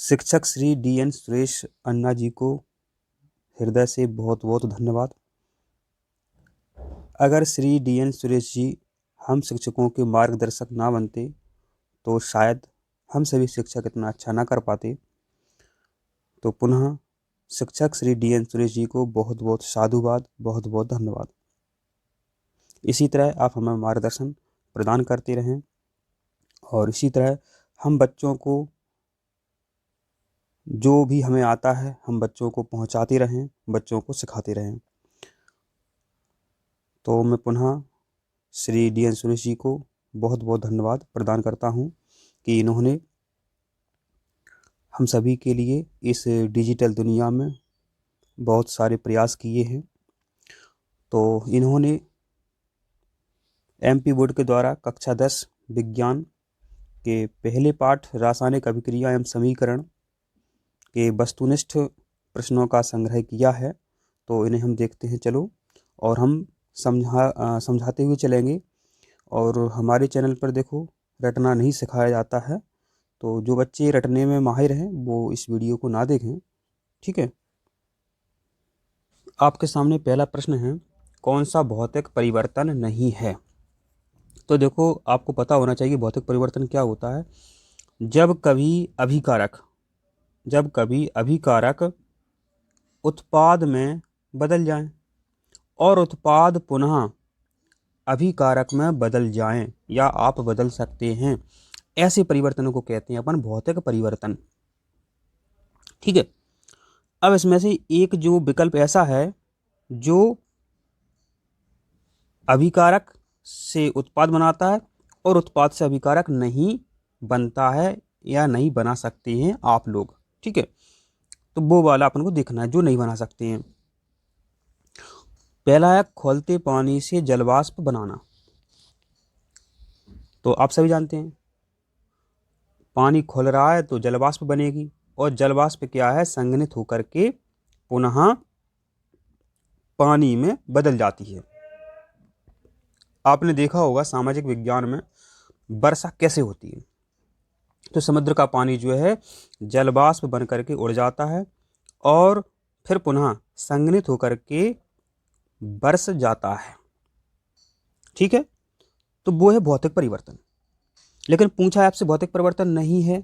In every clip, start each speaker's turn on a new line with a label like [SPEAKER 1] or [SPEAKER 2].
[SPEAKER 1] शिक्षक श्री डी.एन. सुरेश अन्ना जी को हृदय से बहुत बहुत धन्यवाद। अगर श्री डी.एन. सुरेश जी हम शिक्षकों के मार्गदर्शक ना बनते तो शायद हम सभी शिक्षक इतना अच्छा ना कर पाते। तो पुनः शिक्षक श्री डी.एन. सुरेश जी को बहुत बहुत साधुवाद, बहुत बहुत धन्यवाद। इसी तरह आप हमें मार्गदर्शन प्रदान करते रहें और इसी तरह हम बच्चों को जो भी हमें आता है हम बच्चों को पहुंचाते रहें, बच्चों को सिखाते रहें। तो मैं पुनः श्री डी.एन. सुरेश जी को बहुत बहुत धन्यवाद प्रदान करता हूं कि इन्होंने हम सभी के लिए इस डिजिटल दुनिया में बहुत सारे प्रयास किए हैं। तो इन्होंने एमपी बोर्ड के द्वारा कक्षा 10 विज्ञान के पहले पाठ रासायनिक अभिक्रिया एवं समीकरण के वस्तुनिष्ठ प्रश्नों का संग्रह किया है। तो इन्हें हम देखते हैं चलो, और हम समझाते हुए चलेंगे। और हमारे चैनल पर देखो रटना नहीं सिखाया जाता है, तो जो बच्चे रटने में माहिर हैं वो इस वीडियो को ना देखें, ठीक है। आपके सामने पहला प्रश्न है, कौन सा भौतिक परिवर्तन नहीं है। तो देखो आपको पता होना चाहिए भौतिक परिवर्तन क्या होता है। जब कभी अभिकारक उत्पाद में बदल जाएं और उत्पाद पुनः अभिकारक में बदल जाएं या आप बदल सकते हैं, ऐसे परिवर्तनों को कहते हैं अपन भौतिक परिवर्तन, ठीक है। अब इसमें से एक जो विकल्प ऐसा है जो अभिकारक से उत्पाद बनाता है और उत्पाद से अभिकारक नहीं बनता है या नहीं बना सकते हैं आप लोग, ठीक है। तो वो वाला अपन को देखना है जो नहीं बना सकते हैं। पहला है खौलते पानी से जलवाष्प बनाना। तो आप सभी जानते हैं पानी खोल रहा है तो जलवाष्प बनेगी, और जलवाष्प क्या है, संघनित होकर के पुनः पानी में बदल जाती है। आपने देखा होगा सामाजिक विज्ञान में वर्षा कैसे होती है। तो समुद्र का पानी जो है जलवाष्प बन करके उड़ जाता है और फिर पुनः संघनित होकर के बरस जाता है, ठीक है। तो वो है भौतिक परिवर्तन। लेकिन पूछा आपसे भौतिक परिवर्तन नहीं है,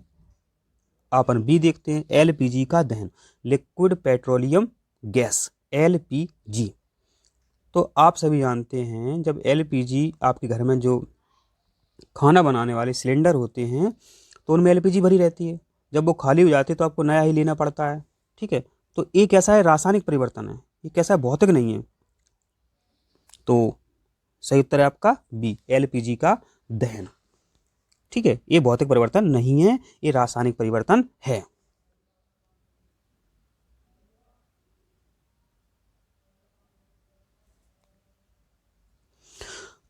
[SPEAKER 1] अपन बी देखते हैं, एलपीजी का दहन, लिक्विड पेट्रोलियम गैस, एलपीजी। तो आप सभी जानते हैं जब एलपीजी आपके घर में जो खाना बनाने वाले सिलेंडर होते हैं तो उनमें एलपीजी भरी रहती है। जब वो खाली हो जाती है तो आपको नया ही लेना पड़ता है, ठीक है। तो ये कैसा है, रासायनिक परिवर्तन है, ये कैसा है, भौतिक नहीं है। तो सही उत्तर है आपका बी, एलपीजी का दहन, ठीक है। ये भौतिक परिवर्तन नहीं है, ये रासायनिक परिवर्तन है।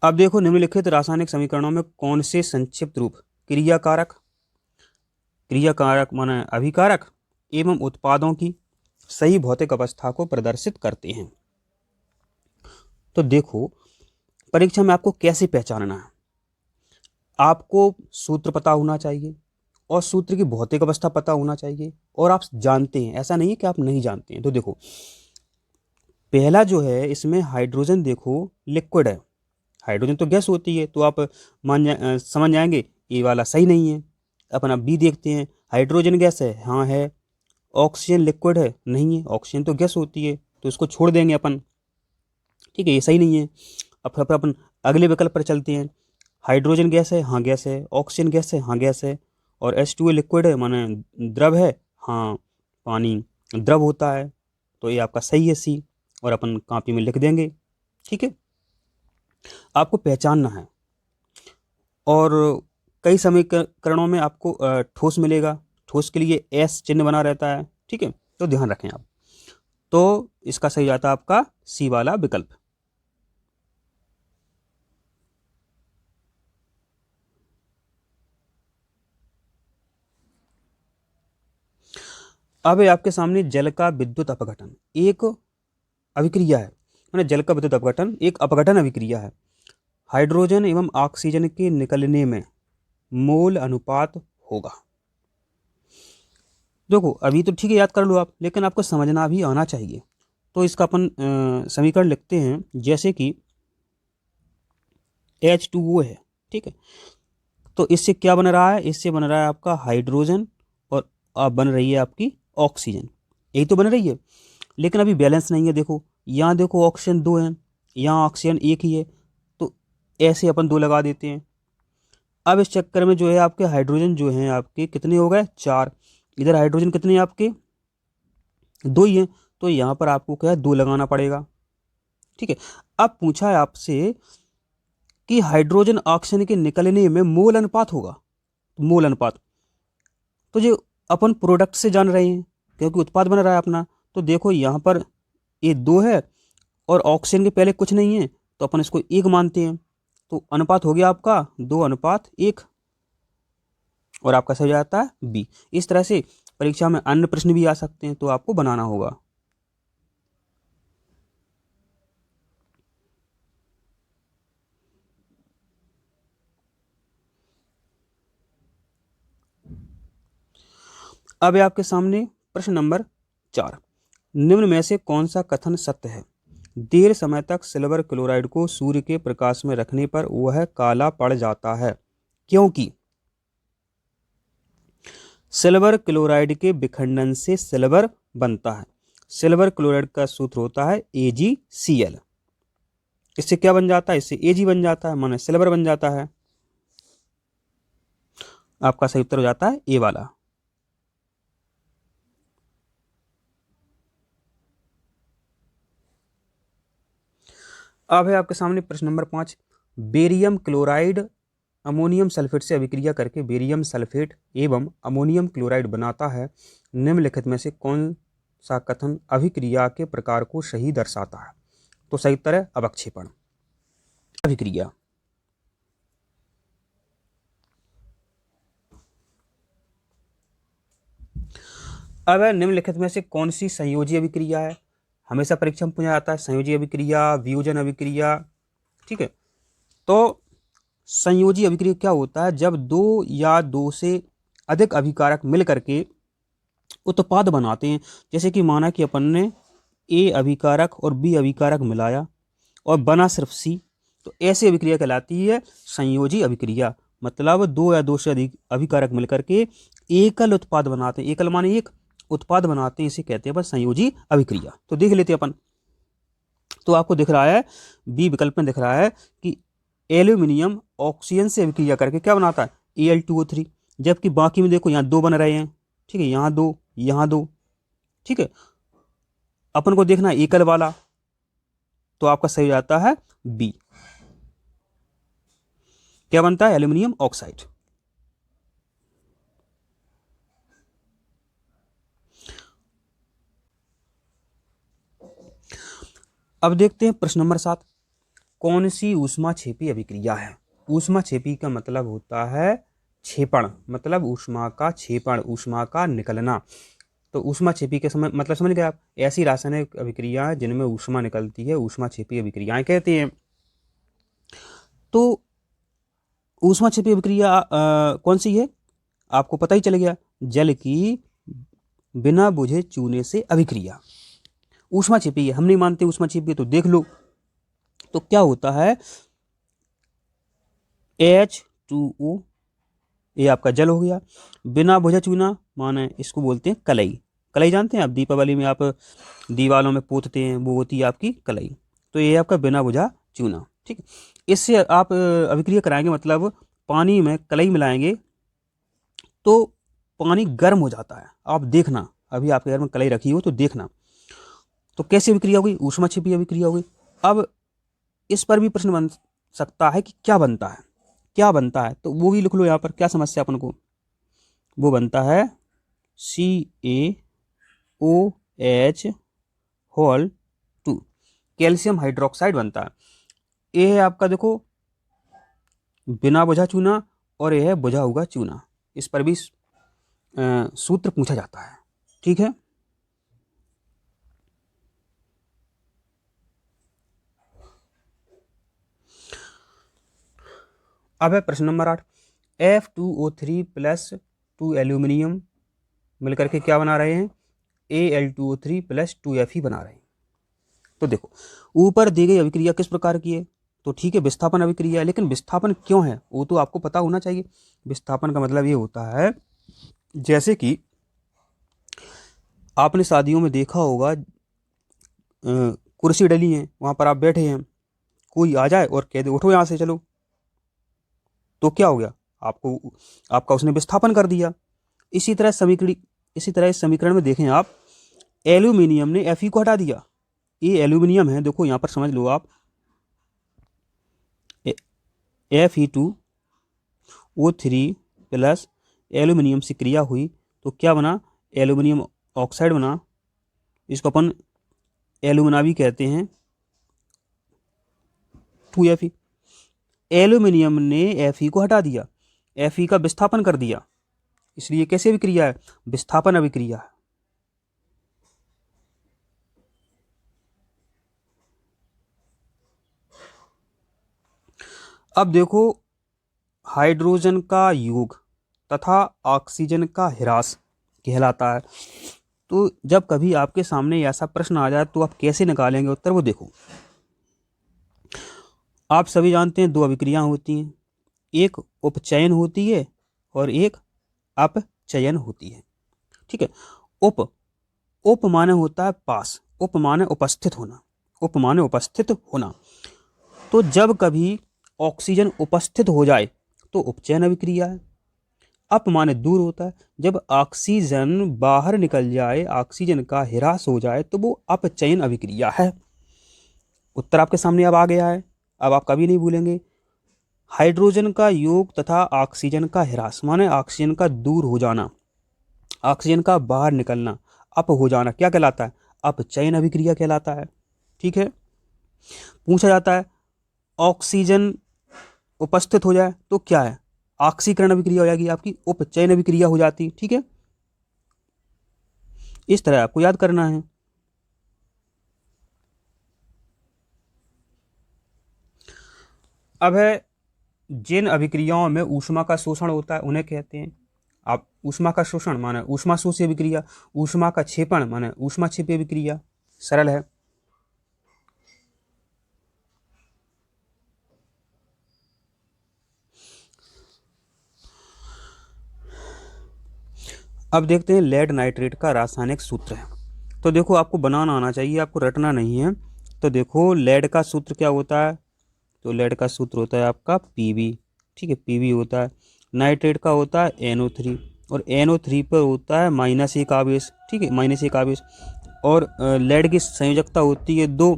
[SPEAKER 1] अब देखो निम्नलिखित रासायनिक समीकरणों में कौन से संक्षिप्त रूप क्रियाकारक माने अभिकारक एवं उत्पादों की सही भौतिक अवस्था को प्रदर्शित करते हैं। तो देखो परीक्षा में आपको कैसे पहचानना है, आपको सूत्र पता होना चाहिए और सूत्र की भौतिक अवस्था पता होना चाहिए, और आप जानते हैं, ऐसा नहीं है कि आप नहीं जानते हैं। तो देखो पहला जो है इसमें हाइड्रोजन देखो लिक्विड है, हाइड्रोजन तो गैस होती है, तो आप समझ जाएंगे ये वाला सही नहीं है। अपन अब बी देखते हैं, हाइड्रोजन गैस है, हाँ है। ऑक्सीजन लिक्विड है, नहीं है, ऑक्सीजन तो गैस होती है, तो इसको छोड़ देंगे अपन, ठीक है, ये सही नहीं है। अब फिर अपन अगले विकल्प पर चलते हैं, हाइड्रोजन गैस है, हाँ गैस है, ऑक्सीजन गैस है, हाँ गैस है, और H2O लिक्विड है माने द्रव है, हाँ पानी द्रव होता है, तो ये आपका सही है सी, और अपन कॉपी में लिख देंगे, ठीक है। आपको पहचानना है, और कई समीकरणों में आपको ठोस मिलेगा, ठोस के लिए एस चिन्ह बना रहता है, ठीक है, तो ध्यान रखें आप। तो इसका सही आता है आपका सी वाला विकल्प। अब आपके सामने जल का विद्युत अपघटन एक अभिक्रिया है, मैंने जल का विद्युत अपघटन एक अपघटन अभिक्रिया है। हाइड्रोजन एवं ऑक्सीजन के निकलने में मोल अनुपात होगा। देखो अभी तो ठीक है याद कर लो आप, लेकिन आपको समझना भी आना चाहिए। तो इसका अपन समीकरण लिखते हैं, जैसे कि H2O है, ठीक है। तो इससे क्या बन रहा है, इससे बन रहा है आपका हाइड्रोजन, और अब बन रही है आपकी ऑक्सीजन, यही तो बन रही है। लेकिन अभी बैलेंस नहीं है, देखो यहाँ देखो ऑक्सीजन दो है, यहाँ ऑक्सीजन एक ही है, तो ऐसे अपन दो लगा देते हैं। अब इस चक्कर में जो है आपके हाइड्रोजन जो हैं आपके कितने हो गए, चार। इधर हाइड्रोजन कितने हैं आपके, दो ही हैं, तो यहाँ पर आपको क्या है, दो लगाना पड़ेगा, ठीक है। अब पूछा है आपसे कि हाइड्रोजन ऑक्सीजन के निकलने में मोल अनुपात होगा, मोल अनुपात। तो जो अपन प्रोडक्ट से जान रहे हैं, क्योंकि उत्पाद बन रहा है अपना, तो देखो यहाँ पर ये दो है और ऑक्सीजन के पहले कुछ नहीं है, तो अपन इसको एक मानते हैं। तो अनुपात हो गया आपका 2:1, और आपका सही जाता है बी। इस तरह से परीक्षा में अन्य प्रश्न भी आ सकते हैं, तो आपको बनाना होगा। अब है आपके सामने प्रश्न नंबर 4। निम्न में से कौन सा कथन सत्य है। देर समय तक सिल्वर क्लोराइड को सूर्य के प्रकाश में रखने पर वह काला पड़ जाता है, क्योंकि सिल्वर क्लोराइड के विखंडन से सिल्वर बनता है। सिल्वर क्लोराइड का सूत्र होता है AgCl। इससे क्या बन जाता है, इससे Ag बन जाता है, माने सिल्वर बन जाता है। आपका सही उत्तर हो जाता है ए वाला। अब है आपके सामने प्रश्न number 5। Barium chloride ammonium sulphate से अभिक्रिया करके बेरियम सल्फेट एवं अमोनियम क्लोराइड बनाता है। निम्नलिखित में से कौन सा कथन अभिक्रिया के प्रकार को सही दर्शाता है। तो सही उत्तर है अवक्षेपण अभिक्रिया। अब निम्नलिखित में से कौन सी संयोजी अभिक्रिया है। हमेशा परीक्षा में पूछा जाता है संयोजी अभिक्रिया, वियोजन अभिक्रिया, ठीक है। तो संयोजी अभिक्रिया क्या होता है, जब दो या दो से अधिक अभिकारक मिल करके उत्पाद बनाते हैं। जैसे कि माना कि अपन ने ए अभिकारक और बी अभिकारक मिलाया और बना सिर्फ सी, तो ऐसी अभिक्रिया कहलाती है संयोजी अभिक्रिया। मतलब दो या दो से अधिक अभिकारक मिलकर के एकल उत्पाद बनाते हैं, एकल माने एक उत्पाद बनाते हैं, इसे कहते हैं अपन संयोजी अभिक्रिया। तो देख लेते हैं अपन। तो आपको दिख रहा है बी विकल्प में दिख रहा है कि एल्यूमिनियम ऑक्सीजन से अभिक्रिया करके क्या बनाता है Al2O3, जबकि बाकी में देखो यहाँ दो बन रहे हैं, ठीक है, यहाँ दो, यहाँ दो, ठीक है। अपन को देखना है एकल वाला, तो आपका सही जाता है बी। क्या बनता है, एल्यूमिनियम ऑक्साइड। अब देखते हैं प्रश्न नंबर 7। कौन सी ऊष्माक्षेपी अभिक्रिया है। ऊष्माक्षेपी का मतलब होता है क्षेपण, मतलब ऊष्मा का क्षेपण, ऊष्मा का निकलना। तो ऊष्माक्षेपी के समय मतलब समझ गए आप, ऐसी रासायनिक अभिक्रियाएं जिनमें ऊष्मा निकलती है ऊष्माक्षेपी अभिक्रियाएं कहते हैं। तो ऊष्माक्षेपी अभिक्रिया कौन सी है, आपको पता ही चल गया, जल की बिना बुझे चूने से अभिक्रिया ऊष्माक्षेपी है। हम नहीं मानते ऊष्माक्षेपी, तो देख लो। तो क्या होता है H2O, ये आपका जल हो गया। बिना बुझा चूना माने इसको बोलते हैं कलई। कलई जानते हैं आप, दीपावली में आप दीवालों में पोतते हैं, वो होती है आपकी कलई। तो ये आपका बिना बुझा चूना, ठीक है। इससे आप अभिक्रिया कराएंगे, मतलब पानी में कलई मिलाएंगे तो पानी गर्म हो जाता है। आप देखना, अभी आपके घर में कलई रखी हो तो देखना। तो कैसी अभिक्रिया होगी, ऊष्माक्षेपी अभिक्रिया होगी। अब इस पर भी प्रश्न बन सकता है कि क्या बनता है, क्या बनता है, तो वो भी लिख लो यहाँ पर। क्या समस्या अपन को, वो बनता है CaOH2, कैल्शियम हाइड्रोक्साइड बनता है। ये है आपका देखो बिना बुझा चूना, और यह है बुझा हुआ चूना। इस पर भी सूत्र पूछा जाता है, ठीक है। अब है प्रश्न नंबर 8। F2O3 प्लस 2 एल्यूमिनियम मिलकर के क्या बना रहे हैं, Al2O3 प्लस 2Fe बना रहे हैं। तो देखो ऊपर दी गई अभिक्रिया किस प्रकार की है, तो ठीक है विस्थापन अभिक्रिया है, लेकिन विस्थापन क्यों है वो तो आपको पता होना चाहिए। विस्थापन का मतलब ये होता है, जैसे कि आपने शादियों में देखा होगा, कुर्सी डली है, वहां पर आप बैठे हैं, कोई आ जाए और कह दे उठो यहाँ से चलो, तो क्या हो गया, आपको आपका उसने विस्थापन कर दिया। इसी तरह इस समीकरण में देखें आप, एल्यूमिनियम ने Fe को हटा दिया, ये एल्यूमिनियम है, देखो यहाँ पर समझ लो आप, Fe2O3 प्लस एल्यूमिनियम से क्रिया हुई तो क्या बना, एल्यूमिनियम ऑक्साइड बना, इसको अपन एल्यूमिना भी कहते हैं, 2Fe। एल्यूमिनियम ने Fe को हटा दिया, Fe का विस्थापन कर दिया, इसलिए कैसे अभिक्रिया है, विस्थापन अभिक्रिया है। अब देखो हाइड्रोजन का योग तथा ऑक्सीजन का ह्रास कहलाता है। तो जब कभी आपके सामने ऐसा प्रश्न आ जाए तो आप कैसे निकालेंगे उत्तर, वो देखो। आप सभी जानते हैं दो अभिक्रियाएं होती हैं, एक उपचयन होती है और एक अपचयन होती है। ठीक है, उप माने होता है पास, उप माने उपस्थित होना, उप माने उपस्थित होना। तो जब कभी ऑक्सीजन उपस्थित हो जाए तो उपचयन अभिक्रिया है। अप माने दूर होता है, जब ऑक्सीजन बाहर निकल जाए, ऑक्सीजन का ह्रास हो जाए तो वो अपचयन अभिक्रिया है। उत्तर आपके सामने अब आ गया है, अब आप कभी नहीं भूलेंगे। हाइड्रोजन का योग तथा ऑक्सीजन का ह्रास माने ऑक्सीजन का दूर हो जाना, ऑक्सीजन का बाहर निकलना, अप हो जाना क्या कहलाता है, अपचयन अभिक्रिया कहलाता है। ठीक है, पूछा जाता है ऑक्सीजन उपस्थित हो जाए तो क्या है, ऑक्सीकरण अभिक्रिया हो जाएगी आपकी, उपचयन अभिक्रिया हो जाती। ठीक है, इस तरह आपको याद करना है। अब है जिन अभिक्रियाओं में ऊष्मा का शोषण होता है उन्हें कहते हैं, आप ऊष्मा का शोषण माने ऊष्मा शोषी अभिक्रिया, ऊष्मा का क्षेपण माने ऊष्मा क्षेपी अभिक्रिया। सरल है। अब देखते हैं लेड नाइट्रेट का रासायनिक सूत्र है। तो देखो आपको बनाना आना चाहिए, आपको रटना नहीं है। तो देखो लेड का सूत्र क्या होता है, तो लेड का सूत्र होता है आपका Pb। ठीक है, Pb होता है। नाइट्रेट का होता है NO3 और NO3 पर होता है -1 आवेश। ठीक है, -1 आवेश। और लेड की संयोजकता होती है 2,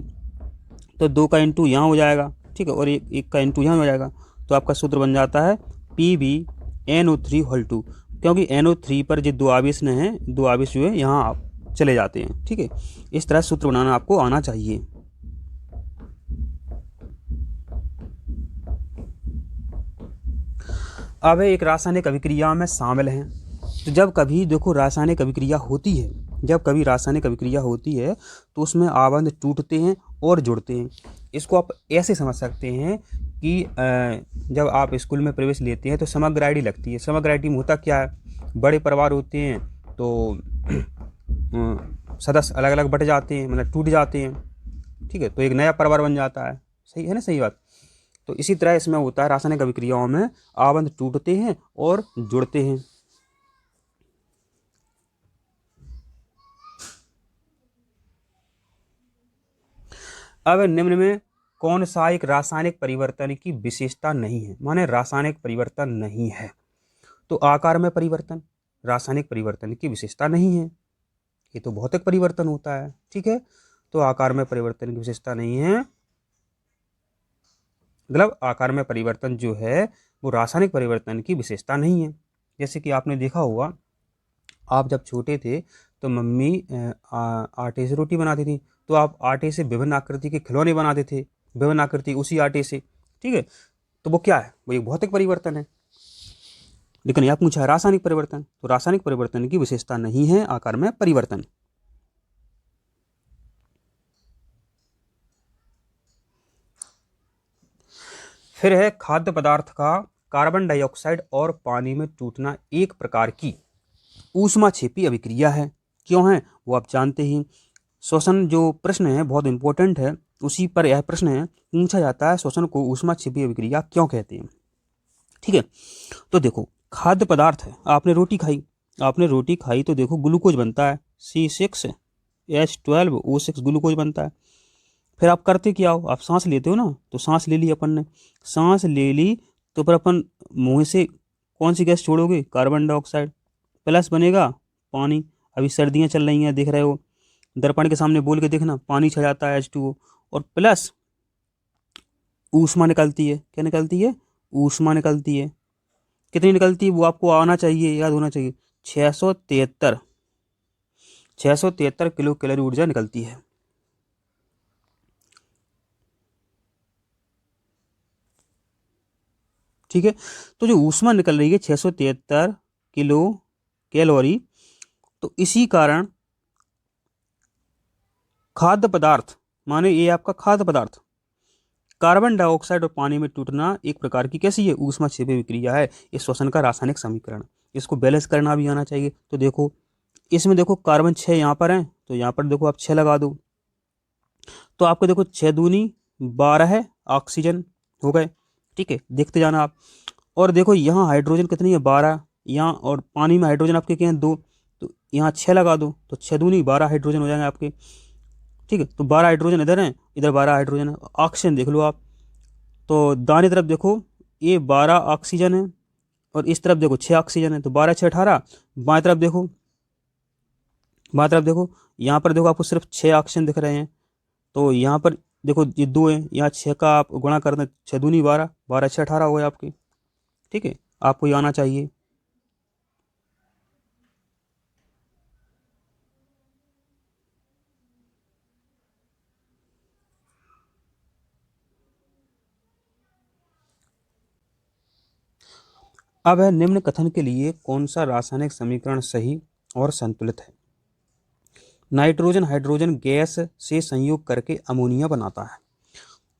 [SPEAKER 1] तो 2 का इंटू यहाँ हो जाएगा। ठीक है, और एक का इंटू यहाँ हो जाएगा, तो आपका सूत्र बन जाता है PbNO3 2, क्योंकि NO3 पर जो 2 आवेश न हैं, 2 आवेश जो है यहाँ आप चले जाते हैं। ठीक है, इस तरह सूत्र बनाना आपको आना चाहिए। अब एक रासायनिक अभिक्रिया में शामिल हैं। तो जब कभी देखो रासायनिक अभिक्रिया होती है, जब कभी रासायनिक अभिक्रिया होती है तो उसमें आबंध टूटते हैं और जुड़ते हैं। इसको आप ऐसे समझ सकते हैं कि जब आप स्कूल में प्रवेश लेते हैं तो समग्र आईडी लगती है। समग्र आईडी में होता क्या है, बड़े परिवार होते हैं तो सदस्य अलग अलग बट जाते हैं, मतलब टूट जाते हैं। ठीक है, तो एक नया परिवार बन जाता है। सही है ना, सही बात। तो इसी तरह इसमें होता है, रासायनिक अभिक्रियाओं में आबंध टूटते हैं और जुड़ते हैं। अब निम्न में कौन सा एक रासायनिक परिवर्तन की विशेषता नहीं है, माने रासायनिक परिवर्तन नहीं है। तो आकार में परिवर्तन रासायनिक परिवर्तन की विशेषता नहीं है, ये तो भौतिक परिवर्तन होता है। ठीक है, तो आकार में परिवर्तन की विशेषता नहीं है, मतलब आकार में परिवर्तन जो है वो रासायनिक परिवर्तन की विशेषता नहीं है। जैसे कि आपने देखा होगा, आप जब छोटे थे तो मम्मी आटे से रोटी बनाती थी, तो आप आटे से विभिन्न आकृति के खिलौने बनाते थे, विभिन्न आकृति उसी आटे से। ठीक है, तो वो क्या है, वो एक भौतिक परिवर्तन है। लेकिन यह पूछा है रासायनिक परिवर्तन, तो रासायनिक परिवर्तन की विशेषता नहीं है आकार में परिवर्तन। फिर है खाद्य पदार्थ का कार्बन डाइऑक्साइड और पानी में टूटना एक प्रकार की ऊष्माक्षेपी अभिक्रिया है। क्यों है वो आप जानते ही। श्वसन जो प्रश्न है बहुत इंपॉर्टेंट है, उसी पर यह प्रश्न है, पूछा जाता है श्वसन को ऊष्माक्षेपी अभिक्रिया क्यों कहते हैं। ठीक है, तो देखो खाद्य पदार्थ है, आपने रोटी खाई तो देखो ग्लूकोज बनता है, C6H12O6 ग्लूकोज बनता है। फिर आप करते क्या हो, आप सांस लेते हो ना, तो सांस ले ली अपन ने, सांस ले ली तो फिर अपन मुंह से कौन सी गैस छोड़ोगे, कार्बन डाइऑक्साइड, प्लस बनेगा पानी। अभी सर्दियां चल रही हैं, देख रहे हो, दर्पण के सामने बोल के देखना, पानी छा जाता है H2O, और प्लस ऊष्मा निकलती है। क्या निकलती है, ऊष्मा निकलती है। कितनी निकलती है वो आपको आना चाहिए, याद होना चाहिए, 673 किलो कैलोरी ऊर्जा निकलती है। ठीक है, तो जो ऊष्मा निकल रही है 673 किलो कैलोरी, तो इसी कारण खाद्य पदार्थ, माने ये आपका खाद्य पदार्थ, कार्बन डाइऑक्साइड और पानी में टूटना एक प्रकार की कैसी है, ऊष्माक्षेपी विक्रिया है। इस श्वसन का रासायनिक समीकरण, इसको बैलेंस करना भी आना चाहिए। तो देखो इसमें देखो कार्बन 6 यहाँ पर है, तो यहाँ पर देखो आप 6 लगा दो, तो आपको देखो 6 दूनी 12 है, ऑक्सीजन हो गए। ठीक है, देखते जाना आप। और देखो यहाँ हाइड्रोजन कितनी है, 12 यहाँ, और पानी में हाइड्रोजन आपके क्या हैं, 2, तो यहाँ 6 लगा दो, तो 6 दूनी 12 हाइड्रोजन हो जाएंगे आपके। ठीक है, तो 12 हाइड्रोजन इधर हैं, इधर 12 हाइड्रोजन है। ऑक्सीजन देख लो आप, तो दाहिनी तरफ देखो ये 12 ऑक्सीजन है, और इस तरफ देखो 6 ऑक्सीजन है, तो 12 6 18। बाएं तरफ देखो, यहाँ पर देखो आपको सिर्फ 6 ऑक्सीजन दिख रहे हैं, तो यहाँ पर देखो ये 2 है, यहाँ 6 का आप गुणा कर दें, 6 दूनी 12, 12 6 18 हो गए आपके। ठीक है, आपको ये आना चाहिए। अब है निम्न कथन के लिए कौन सा रासायनिक समीकरण सही और संतुलित है। नाइट्रोजन हाइड्रोजन गैस से संयोग करके अमोनिया बनाता है।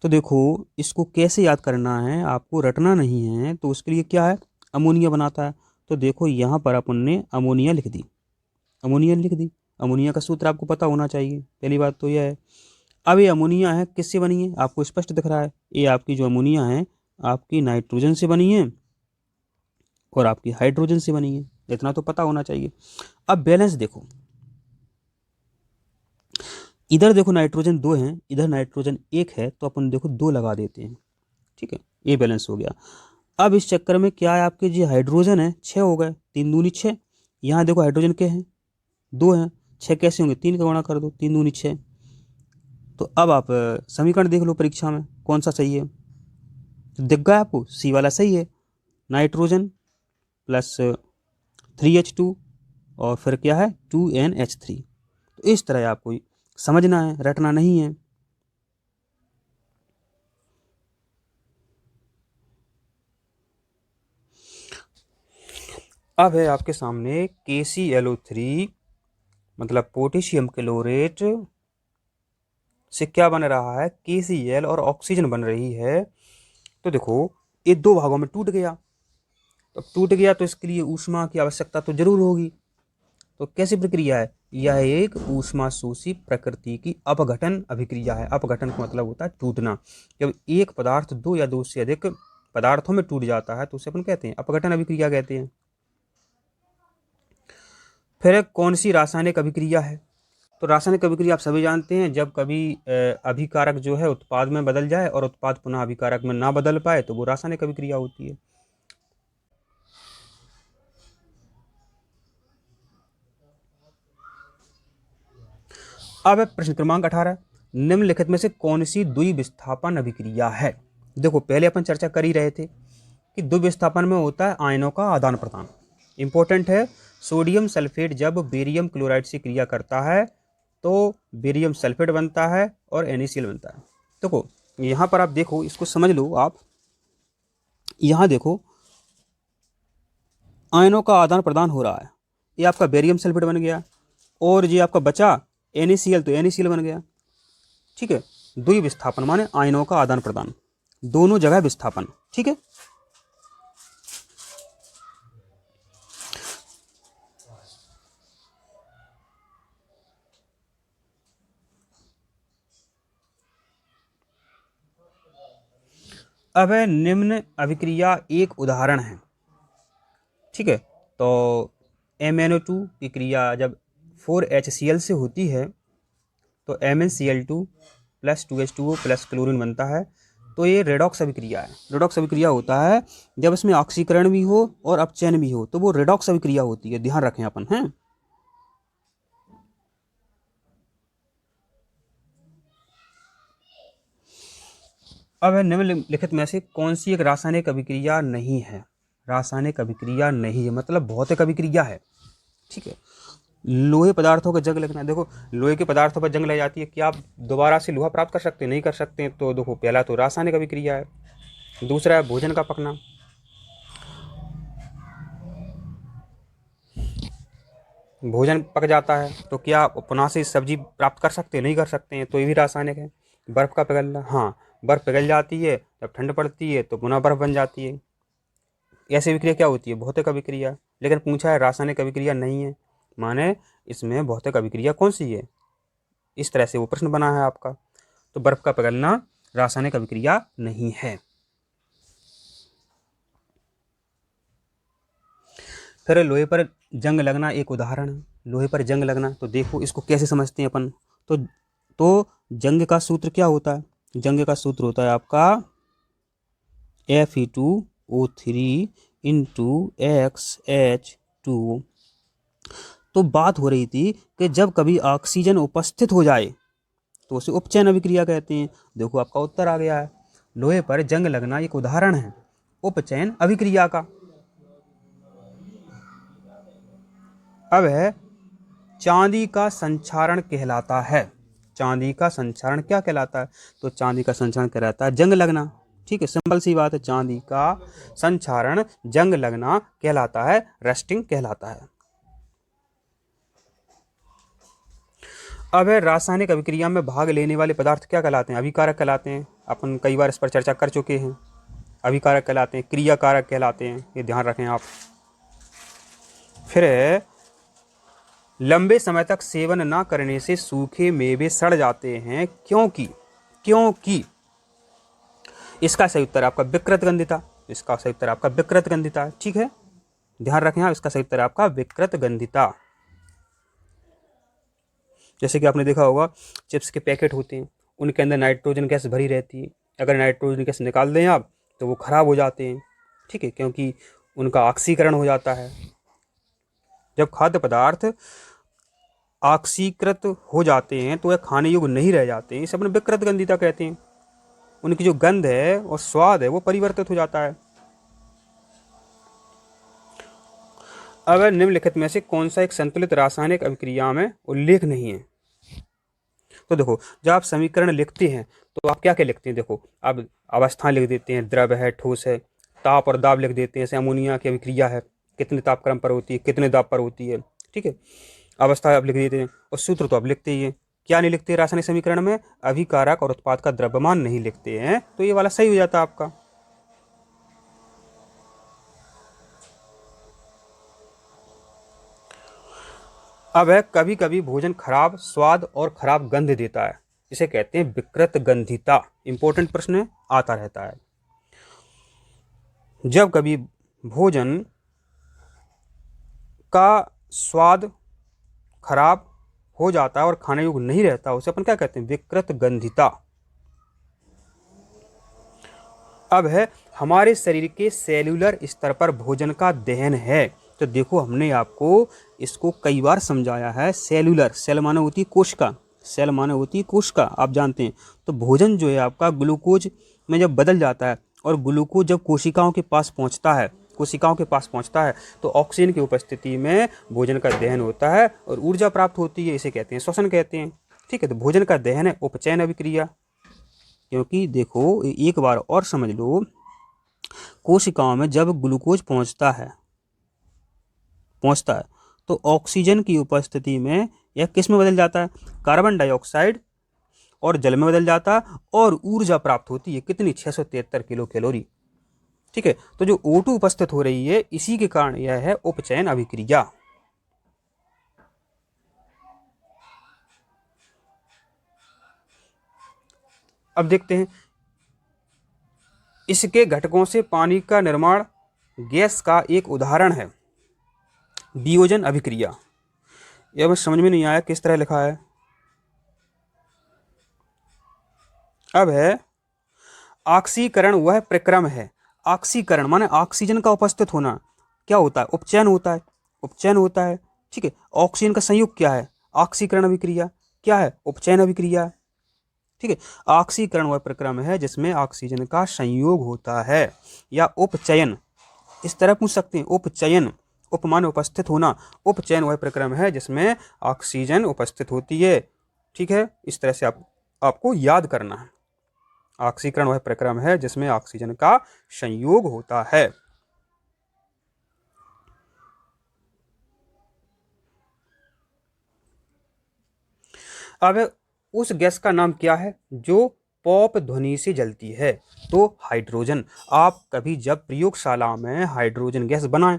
[SPEAKER 1] तो देखो इसको कैसे याद करना है, आपको रटना नहीं है, तो उसके लिए क्या है, अमोनिया बनाता है। तो देखो यहाँ पर अपन ने अमोनिया लिख दी, अमोनिया का सूत्र आपको पता होना चाहिए, पहली बात तो यह है। अब ये अमोनिया है किससे बनी है, आपको स्पष्ट दिख रहा है, ये आपकी जो अमोनिया है आपकी नाइट्रोजन से बनी है और आपकी हाइड्रोजन से बनी है, इतना तो पता होना चाहिए। अब बैलेंस देखो, इधर देखो नाइट्रोजन 2 है, इधर नाइट्रोजन 1 है, तो अपन देखो 2 लगा देते हैं। ठीक है, ये बैलेंस हो गया। अब इस चक्कर में क्या है, आपके जो हाइड्रोजन है 6 हो गए, 3 दूनी 6। यहाँ देखो हाइड्रोजन के हैं 2 हैं, 6 कैसे होंगे, 3 का गुणा कर दो, 3 दूनी 6। तो अब आप समीकरण देख लो परीक्षा में कौन सा सही है, तो दिख गया आपको, सी वाला सही है, नाइट्रोजन प्लस 3H2 और फिर क्या है 2NH3। तो इस तरह आपको समझना है, रटना नहीं है। अब है आपके सामने KClO3 मतलब पोटेशियम क्लोरेट से क्या बन रहा है, KCl और ऑक्सीजन बन रही है। तो देखो ये 2 भागों में टूट गया, तो टूट गया तो इसके लिए ऊष्मा की आवश्यकता तो जरूर होगी। तो कैसी प्रक्रिया है, यह एक ऊष्मा शोषी प्रकृति की अपघटन अभिक्रिया है। अपघटन का मतलब होता है टूटना। जब एक पदार्थ 2 या 2 से अधिक पदार्थों में टूट जाता है तो उसे अपन कहते हैं अपघटन अभिक्रिया कहते हैं। फिर कौन सी रासायनिक अभिक्रिया है, तो रासायनिक अभिक्रिया आप सभी जानते हैं, जब कभी अभिकारक जो है उत्पाद में बदल जाए और उत्पाद पुनः अभिकारक में ना बदल पाए तो वो रासायनिक अभिक्रिया होती है। अब प्रश्न क्रमांक 18, निम्नलिखित में से कौन सी द्विविस्थापन अभिक्रिया है। देखो पहले अपन चर्चा कर ही रहे थे कि द्विविस्थापन में होता है आयनों का आदान प्रदान। इंपॉर्टेंट है, सोडियम सल्फेट जब बेरियम क्लोराइड से क्रिया करता है तो बेरियम सल्फेट बनता है और NaCl बनता है। देखो यहाँ पर आप देखो, इसको समझ लो आप, यहाँ देखो आयनों का आदान प्रदान हो रहा है, ये आपका बेरियम सल्फेट बन गया और ये आपका बचा NaCl, तो NaCl बन गया। ठीक है, द्विविस्थापन माने आयनों का आदान प्रदान, दोनों जगह विस्थापन। ठीक है, अब है निम्न अभिक्रिया एक उदाहरण है, ठीक है। तो MnO2 की क्रिया जब 4HCl से होती है तो MnCl2 plus 2H2O plus chlorine बनता है। तो ये रेडॉक्स अभिक्रिया है। रेडॉक्स अभिक्रिया होता है जब इसमें ऑक्सीकरण भी हो और अपचयन भी हो, तो वो रेडॉक्स अभिक्रिया होती है, ध्यान रखें अपन हैं। अब है निम्नलिखित में से कौन सी एक रासायनिक अभिक्रिया नहीं है। रासायनिक अभिक्रिया नहीं है मतलब भौतिक अभिक्रिया है, ठीक है। लोहे पदार्थों का जंग लगना, देखो लोहे के पदार्थों पर जंग लग जाती है, क्या आप दोबारा से लोहा प्राप्त कर सकते हैं? नहीं कर सकते हैं। तो देखो पहला तो रासायनिक अभिक्रिया है। दूसरा है भोजन का पकना, भोजन पक जाता है तो क्या पुनः से सब्जी प्राप्त कर सकते हैं? नहीं कर सकते हैं, तो ये भी रासायनिक है। बर्फ़ का पिघलना, हाँ बर्फ़ पिघल जाती है, जब ठंड पड़ती है तो पुनः बर्फ़ बन जाती है। ऐसी अभिक्रिया क्या होती है? भौतिक अभिक्रिया। लेकिन पूछा है रासायनिक अभिक्रिया नहीं है, माने इसमें भौतिक अभिक्रिया कौन सी है, इस तरह से वो प्रश्न बना है आपका। तो बर्फ़ का पिघलना रासायनिक अभिक्रिया नहीं है। फिर लोहे पर जंग लगना एक उदाहरण है। लोहे पर जंग लगना, तो देखो इसको कैसे समझते हैं अपन। तो जंग का सूत्र क्या होता है? जंग का सूत्र होता है आपका Fe2O3 इंटू XH2। तो बात हो रही थी कि जब कभी ऑक्सीजन उपस्थित हो जाए तो उसे उपचयन अभिक्रिया कहते हैं। देखो आपका उत्तर आ गया है। लोहे पर जंग लगना एक उदाहरण है उपचयन अभिक्रिया का। अब है चांदी का संक्षारण कहलाता है। चांदी का संक्षारण क्या कहलाता है? तो चांदी का संक्षारण कहलाता है जंग लगना, ठीक है, सिंपल सी बात है। चांदी का संक्षारण जंग लगना कहलाता है, रस्टिंग कहलाता है। अब है रासायनिक अभिक्रिया में भाग लेने वाले पदार्थ क्या कहलाते हैं? अभिकारक कहलाते हैं। अपन कई बार इस पर चर्चा कर चुके हैं। अभिकारक कहलाते हैं, क्रियाकारक कहलाते हैं, ये ध्यान रखें आप। फिर है लंबे समय तक सेवन न करने से सूखे मेवे सड़ जाते हैं, क्योंकि क्योंकि इसका सही उत्तर आपका विकृत गंधिता। इसका सही उत्तर आपका विकृत गंधिता, ठीक है, ध्यान रखें आप। इसका सही उत्तर आपका विकृत गंधिता। जैसे कि आपने देखा होगा चिप्स के पैकेट होते हैं, उनके अंदर नाइट्रोजन गैस भरी रहती है। अगर नाइट्रोजन गैस निकाल दें आप तो वो खराब हो जाते हैं, ठीक है, क्योंकि उनका ऑक्सीकरण हो जाता है। जब खाद्य पदार्थ ऑक्सीकृत हो जाते हैं तो वह खाने योग्य नहीं रह जाते हैं, इसे अपने विकृत गंधिता कहते हैं। उनकी जो गंध है और स्वाद है वो परिवर्तित हो जाता है। अब निम्नलिखित में से कौन सा एक संतुलित रासायनिक अभिक्रिया में उल्लेख नहीं है? तो देखो जब आप समीकरण लिखते हैं तो आप क्या क्या लिखते हैं? देखो अब अवस्था लिख देते हैं, द्रव है, ठोस है, ताप और दाब लिख देते हैं। जैसे अमोनिया की अभिक्रिया है, कितने तापक्रम पर होती है, कितने दाब पर होती है, ठीक है। अवस्था आप लिख देते हैं और सूत्र तो आप लिखते ही हैं। क्या नहीं लिखते रासायनिक समीकरण में? अभिकारक और उत्पाद का द्रव्यमान नहीं लिखते हैं। तो ये वाला सही हो जाता है आपका। अब है कभी कभी भोजन खराब स्वाद और खराब गंध देता है, इसे कहते हैं विकृत गंधिता। इंपॉर्टेंट प्रश्न आता रहता है। जब कभी भोजन का स्वाद खराब हो जाता है और खाने योग्य नहीं रहता, उसे अपन क्या कहते हैं? विकृत गंधिता। अब है हमारे शरीर के सेल्यूलर स्तर पर भोजन का दहन है। तो देखो हमने आपको इसको कई बार समझाया है। सेल्यूलर, सेल माने होती है कोशिका, सेल माने होती है कोशिका, आप जानते हैं। तो भोजन जो है आपका ग्लूकोज में जब बदल जाता है और ग्लूकोज जब कोशिकाओं के पास पहुंचता है, कोशिकाओं के पास पहुंचता है तो ऑक्सीजन की उपस्थिति में भोजन का दहन होता है और ऊर्जा प्राप्त होती है, इसे कहते हैं श्वसन कहते हैं, ठीक है। तो भोजन का दहन है उपचयन अभिक्रिया। क्योंकि देखो एक बार और समझ लो, कोशिकाओं में जब ग्लूकोज पहुंचता है तो ऑक्सीजन की उपस्थिति में यह किस में बदल जाता है? कार्बन डाइऑक्साइड और जल में बदल जाता है और ऊर्जा प्राप्त होती है कितनी? 673 किलो कैलोरी, ठीक है। तो जो O2 उपस्थित हो रही है इसी के कारण यह है उपचयन अभिक्रिया। अब देखते हैं इसके घटकों से पानी का निर्माण गैस का एक उदाहरण है। वियोजन अभिक्रिया, यह हमें समझ में नहीं आया किस तरह लिखा है। अब है ऑक्सीकरण, वह प्रक्रम है। ऑक्सीकरण माने ऑक्सीजन का उपस्थित होना। क्या होता है? उपचयन होता है, उपचयन होता है। ठीक है, ऑक्सीजन का संयुग क्या है? ऑक्सीकरण अभिक्रिया। क्या है? उपचयन अभिक्रिया। ठीक है, ऑक्सीकरण वह प्रक्रम है जिसमें ऑक्सीजन का संयोग होता है, या उपचयन, इस तरह पूछ सकते हैं। उपचयन, उपमान उपस्थित होना, उपचयन वह प्रक्रम है जिसमें ऑक्सीजन उपस्थित होती है। ठीक है, इस तरह से आपको याद करना है। ऑक्सीकरण वह प्रक्रम है जिसमें ऑक्सीजन का संयोग होता है। अब उस गैस का नाम क्या है जो पॉप ध्वनि से जलती है? तो हाइड्रोजन। आप कभी जब प्रयोगशाला में हाइड्रोजन गैस बनाएं,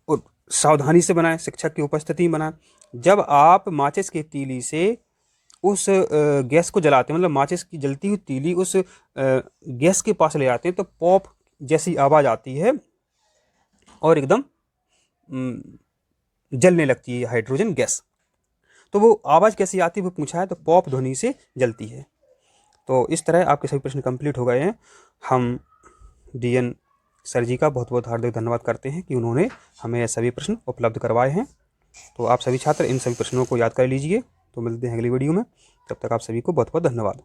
[SPEAKER 1] और सावधानी से बनाएं, शिक्षक की उपस्थिति में बनाएं। जब आप माचिस की तीली से उस गैस को जलाते हैं, मतलब माचिस की जलती हुई तीली उस गैस के पास ले जाते हैं, तो पॉप जैसी आवाज़ आती है और एकदम जलने लगती है हाइड्रोजन गैस। तो वो आवाज़ कैसी आती है वो पूछा है, तो पॉप ध्वनि से जलती है। तो इस तरह आपके सभी प्रश्न कंप्लीट हो गए हैं। हम DN सर जी का बहुत बहुत हार्दिक धन्यवाद करते हैं कि उन्होंने हमें ये सभी प्रश्न उपलब्ध करवाए हैं। तो आप सभी छात्र इन सभी प्रश्नों को याद कर लीजिए। तो मिलते हैं अगली वीडियो में, तब तक आप सभी को बहुत बहुत धन्यवाद।